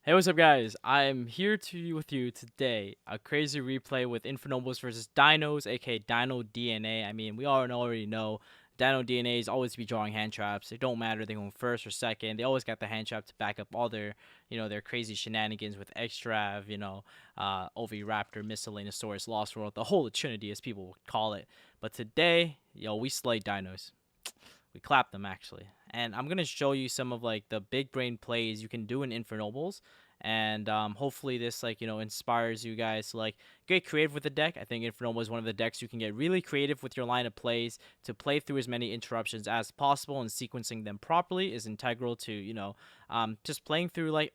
Hey, what's up, guys? I'm here with you today. A crazy replay with Infernobles versus Dinos, aka Dino DNA. I mean, we all already know Dino DNA is always be drawing hand traps. It don't matter they going first or second. They always got the hand trap to back up all their crazy shenanigans with Extrav, Oviraptor, Miscellaneosaurus, Lost World, the whole Trinity, as people would call it. But today, we slayed Dinos. We clapped them actually, and I'm gonna show you some of like the big brain plays you can do in Infernobles, and hopefully this inspires you guys to like get creative with the deck. I think Infernoble is one of the decks you can get really creative with your line of plays to play through as many interruptions as possible, and sequencing them properly is integral to just playing through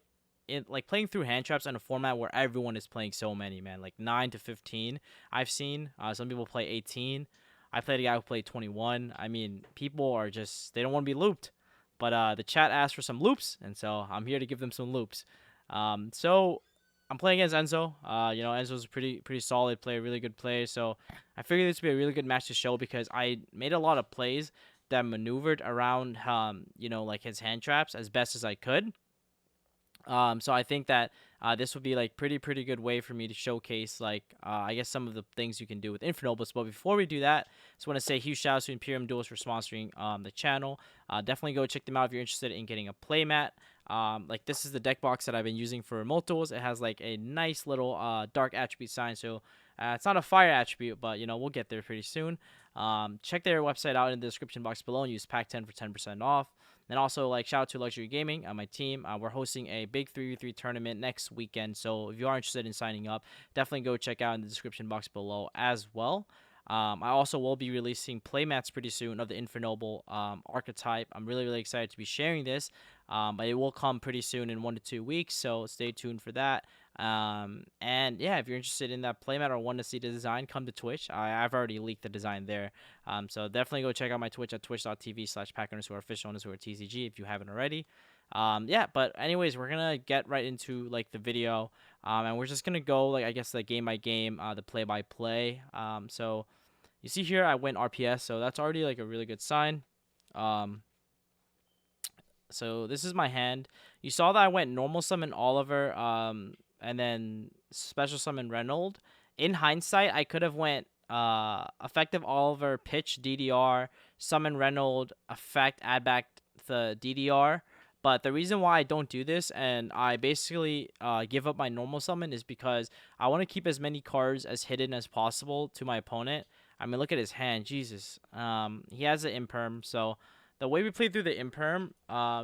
playing through hand traps in a format where everyone is playing so many, man, like 9 to 15 I've seen. Some people play 18. I played a guy who played 21. I mean, people are just, they don't want to be looped. But the chat asked for some loops, and so I'm here to give them some loops. So I'm playing against Enzo. Enzo's a pretty solid player, really good player. So I figured this would be a really good match to show because I made a lot of plays that maneuvered around, like his hand traps as best as I could. So I think that this would be like pretty good way for me to showcase I guess some of the things you can do with Infernobles. But before we do that, just want to say huge shout out to Imperium Duels for sponsoring the channel. Definitely go check them out if you're interested in getting a playmat. Like this is the deck box that I've been using for multiples. It has like a nice little dark attribute sign, so it's not a fire attribute, but we'll get there pretty soon. Check their website out in the description box below and use pack 10 for 10% off. And also, like, shout out to Luxury Gaming, my team. We're hosting a big 3v3 tournament next weekend. So if you are interested in signing up, definitely go check out in the description box below as well. I also will be releasing playmats pretty soon of the Infernoble archetype. I'm really excited to be sharing this. But it will come pretty soon in 1 to 2 weeks. So stay tuned for that. And yeah, if you're interested in that playmat or want to see the design, come to Twitch. I've already leaked the design there. So definitely go check out my Twitch at twitch.tv/pack_TCG if you haven't already. Yeah, but anyways, we're gonna get right into like the video. And we're just gonna go like I guess the game by game, the play by play. So you see here I went RPS, so that's already like a really good sign. So this is my hand. You saw that I went normal summon Oliver, and then special summon Reynold. In hindsight, I could have went effective Oliver, pitch DDR, summon Reynold, effect, add back the DDR. But the reason why I don't do this and I basically give up my normal summon is because I want to keep as many cards as hidden as possible to my opponent. I mean, look at his hand. Jesus. He has an imperm, so the way we play through the imperm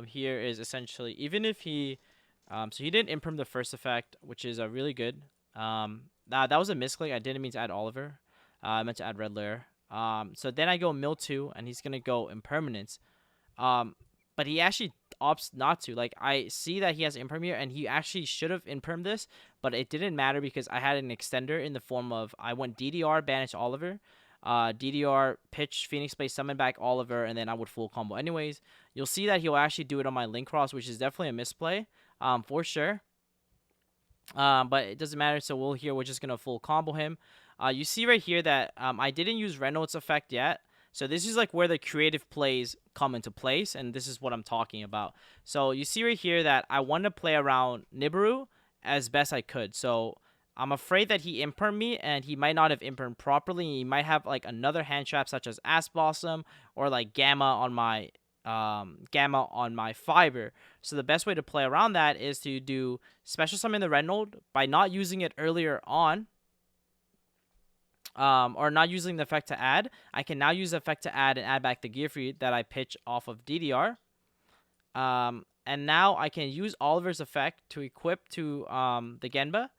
here is essentially even if he so he didn't imperm the first effect, which is really good. That was a misclick. I didn't mean to add Oliver. I meant to add Red Lair. So then I go mill 2 and he's gonna go impermanence. But he actually opts not to. Like I see that he has imperm here and he actually should have impermed this, but it didn't matter because I had an extender in the form of I went DDR banish Oliver. DDR, pitch, Phoenix Blade, summon back Oliver, and then I would full combo. Anyways, you'll see that he'll actually do it on my link cross, which is definitely a misplay, for sure. But it doesn't matter, so we're just going to full combo him. You see right here that I didn't use Reynolds' effect yet. So this is like where the creative plays come into place, and this is what I'm talking about. So you see right here that I want to play around Nibiru as best I could. So I'm afraid that he impermed me, and he might not have impermed properly. He might have like another hand trap such as Ass Blossom or like Gamma on my Fiber. So the best way to play around that is to do special summon the Reynold by not using it earlier on. Or not using the effect to add. I can now use the effect to add and add back the Gearfried that I pitch off of DDR. And now I can use Oliver's effect to equip to the Genba.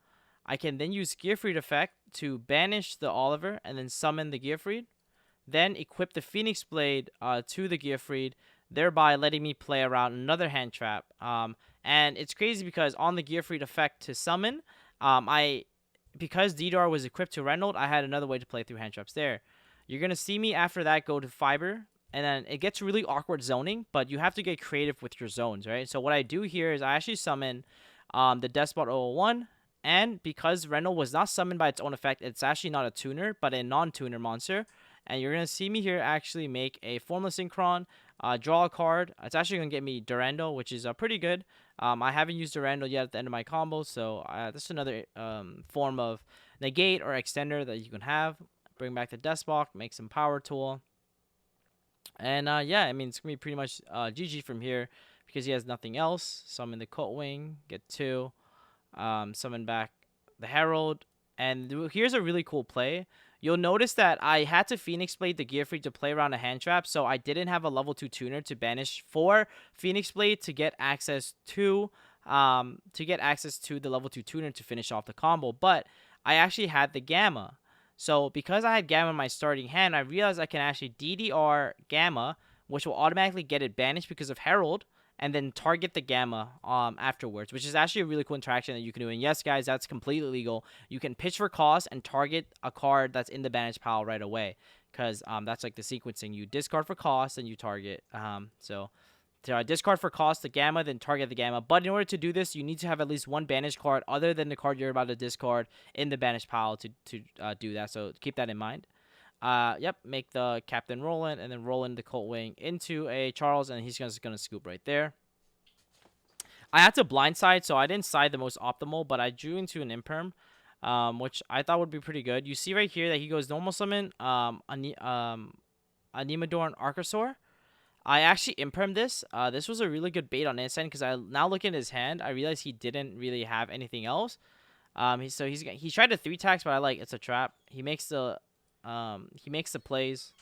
I can then use Gearfried effect to banish the Oliver and then summon the Gearfried. Then equip the Phoenix Blade to the Gearfried, thereby letting me play around another hand trap. And it's crazy because on the Gearfried effect to summon, because DDR was equipped to Reynold, I had another way to play through hand traps there. You're going to see me after that go to Fiber, and then it gets really awkward zoning, but you have to get creative with your zones, right? So what I do here is I actually summon the Despot 001, and because Reynold was not summoned by its own effect, it's actually not a tuner, but a non-tuner monster. And you're going to see me here actually make a Formless Synchron, draw a card. It's actually going to get me Durando, which is pretty good. I haven't used Durando yet at the end of my combo, so this is another form of negate or extender that you can have. Bring back the Despot, make some power tool. And yeah, I mean, it's going to be pretty much GG from here because he has nothing else. Summon the Coat Wing, get 2. Summon back the Herald. And here's a really cool play. You'll notice that I had to Phoenix Blade the Gear Freak to play around a hand trap, so I didn't have a level 2 tuner to banish for Phoenix Blade to get access to the level 2 tuner to finish off the combo. But I actually had the Gamma. So because I had Gamma in my starting hand, I realized I can actually DDR Gamma, which will automatically get it banished because of Herald, and then target the Gamma afterwards, which is actually a really cool interaction that you can do. And yes, guys, that's completely legal. You can pitch for cost and target a card that's in the banish pile right away, because that's like the sequencing. You discard for cost and you target. So discard for cost the Gamma, then target the Gamma. But in order to do this, you need to have at least one banished card other than the card you're about to discard in the banish pile to do that. So keep that in mind. Yep, make the Captain Roland, and then Roland the Colt Wing into a Charles, and he's just gonna scoop right there. I had to blindside, so I didn't side the most optimal, but I drew into an Imperm, which I thought would be pretty good. You see right here that he goes normal summon Animador and Archosaur. I actually Impermed this. This was a really good bait on his end because I now look at his hand, I realized he didn't really have anything else. He tried to 3-tax, but it's a trap. He makes the plays,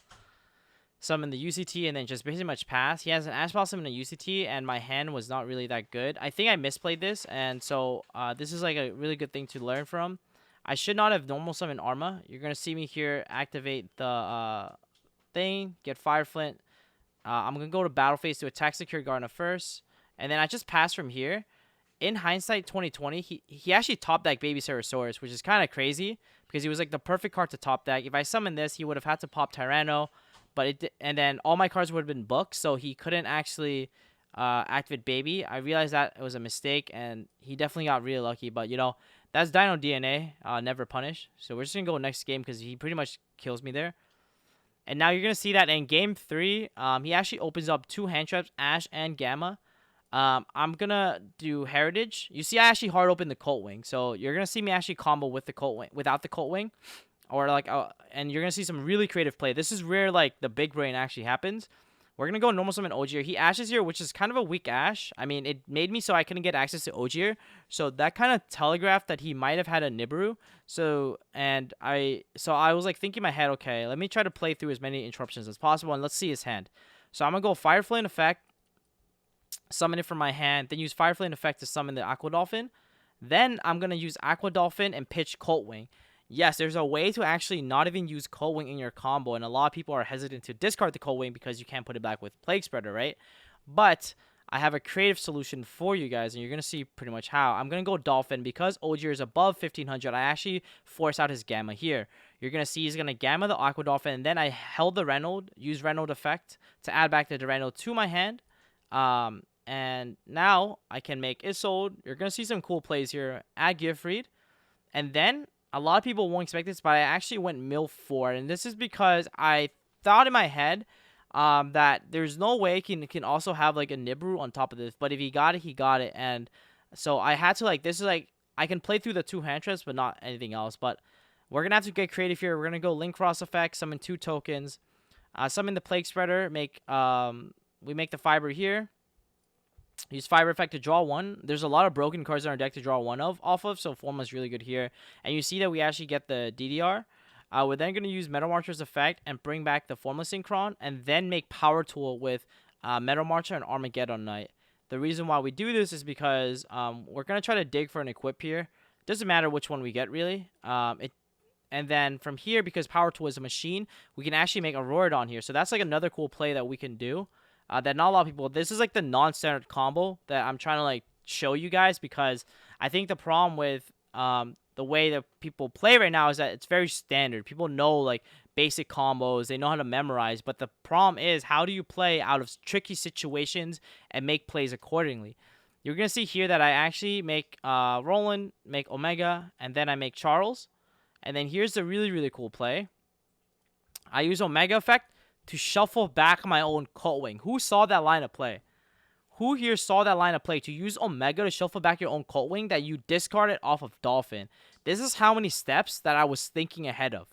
summon the UCT, and then just pretty much pass. He has an Ash Blossom and a UCT, and my hand was not really that good. I think I misplayed this, and so this is like a really good thing to learn from. I should not have normal summoned Arma. You're gonna see me here activate the thing, get Fire Flint. I'm gonna go to battle phase to attack Secure Gardener first, and then I just pass from here. In hindsight 2020, he actually top decked Baby Ceratosaurus, which is kind of crazy because he was like the perfect card to top deck. If I summoned this, he would have had to pop Tyranno, and then all my cards would have been booked, so he couldn't actually activate Baby. I realized that it was a mistake, and he definitely got really lucky. But that's Dino DNA, never punish. So we're just gonna go next game because he pretty much kills me there. And now you're gonna see that in game 3, he actually opens up 2 hand traps, Ash and Gamma. I'm gonna do Heritage. You see, I actually hard open the Colt Wing, so you're gonna see me actually combo with the Colt Wing, without the Colt Wing, or and you're gonna see some really creative play. This is where the big brain actually happens. We're gonna go normal summon Ogier. He Ashes here, which is kind of a weak Ash. I mean, it made me so I couldn't get access to Ogier, so that kind of telegraphed that he might have had a Nibiru. So I was thinking in my head, okay, let me try to play through as many interruptions as possible, and let's see his hand. So I'm gonna go Fire Flame effect, summon it from my hand, then use Fire Flame effect to summon the Aqua Dolphin. Then I'm going to use Aqua Dolphin and pitch Colt Wing. Yes, there's a way to actually not even use Colt Wing in your combo, and a lot of people are hesitant to discard the Colt Wing because you can't put it back with Plague Spreader, right? But I have a creative solution for you guys, and you're going to see pretty much how. I'm going to go Dolphin. Because Ogier is above 1500, I actually force out his Gamma here. You're going to see he's going to Gamma the Aqua Dolphin, and then I held the Reynolds, use Reynolds effect to add back the Durano to my hand. And now I can make Isolde. You're going to see some cool plays here. Add Gifried. And then a lot of people won't expect this, but I actually went Mill 4. And this is because I thought in my head that there's no way he can also have a Nibiru on top of this. But if he got it, he got it. And so I had to this is I can play through the 2 hand traps, but not anything else. But we're going to have to get creative here. We're going to go Link Cross effect, summon 2 tokens. Summon the Plague Spreader. We make the Fiber here. Use Fiber effect to draw 1. There's a lot of broken cards in our deck to draw 1 off of, so Forma is really good here. And you see that we actually get the DDR. We're then going to use Metal Marcher's effect and bring back the Formless Synchron, and then make Power Tool with Metal Marcher and Armageddon Knight. The reason why we do this is because we're going to try to dig for an equip here. Doesn't matter which one we get, really. And then from here, because Power Tool is a machine, we can actually make Auroradon here. So that's another cool play that we can do. That not a lot of people. This is the non-standard combo that I'm trying to show you guys, because I think the problem with the way that people play right now is that it's very standard. People know basic combos, they know how to memorize, but the problem is, how do you play out of tricky situations and make plays accordingly? You're gonna see here that I actually make Roland, make Omega, and then I make Charles. And then here's the really, really cool play. I use Omega effect to shuffle back my own Cult Wing. Who saw that line of play? Who here saw that line of play to use Omega to shuffle back your own Cult Wing that you discarded off of Dolphin? This is how many steps that I was thinking ahead of.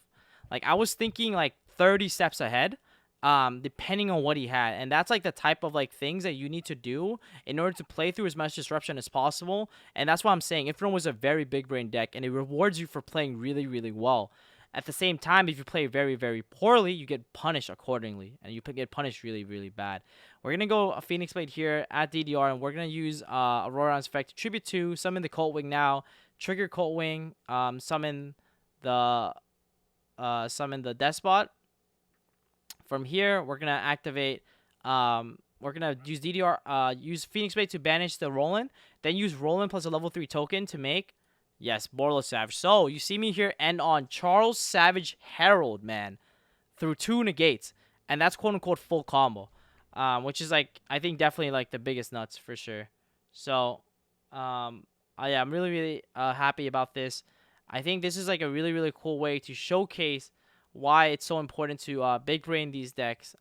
Like, I was thinking like 30 steps ahead, depending on what he had. And that's like the type of like things that you need to do in order to play through as much disruption as possible. And that's why I'm saying Inferno was a very big brain deck, and it rewards you for playing really, really well. At the same time, if you play very, very poorly, you get punished accordingly, and you get punished really, really bad. We're going to go a Phoenix Blade here at DDR, and we're going to use Aurora's effect to Tribute 2, summon the Cult Wing now, trigger Cult Wing, summon the Despot. From here, we're going to activate, we're going to use DDR, use Phoenix Blade to banish the Roland, then use Roland plus a level 3 token to make, yes, Borderless Savage. So, you see me here end on Charles Savage Herald, man, through 2 negates, and that's quote-unquote full combo. Which is like, I think definitely like the biggest nuts for sure. So, yeah, I'm really, really happy about this. I think this is like a really, really cool way to showcase why it's so important to big brain these decks.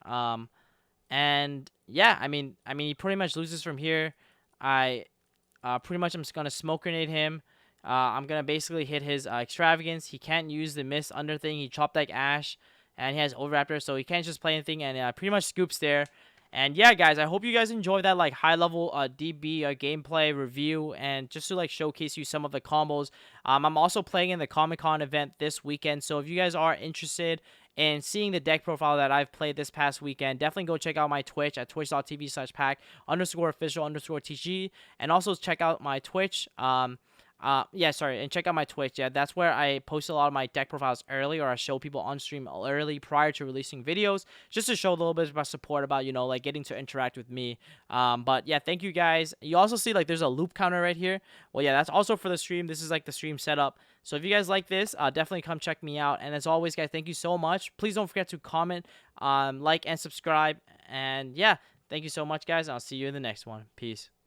And yeah, I mean, he pretty much loses from here. Pretty much I'm just gonna smoke grenade him. I'm gonna basically hit his extravagance. He can't use the miss under thing. He chopped deck Ash, and he has Overraptor, so he can't just play anything. And pretty much scoops there. And yeah, guys, I hope you guys enjoyed that like high level DB gameplay review, and just to like showcase you some of the combos. I'm also playing in the Comic-Con event this weekend, so if you guys are interested in seeing the deck profile that I've played this past weekend, definitely go check out my Twitch at twitch.tv/pack_official_TG, and also check out my Twitch. And check out my Twitch. Yeah, that's where I post a lot of my deck profiles early, or I show people on stream early prior to releasing videos, just to show a little bit of support about, you know, like getting to interact with me. But yeah, thank you guys. You also see like there's a loop counter right here. Well, yeah, that's also for the stream. This is like the stream setup. So if you guys like this, definitely come check me out. And as always, guys, thank you so much. Please don't forget to comment, like, and subscribe. And yeah, thank you so much, guys. I'll see you in the next one. Peace.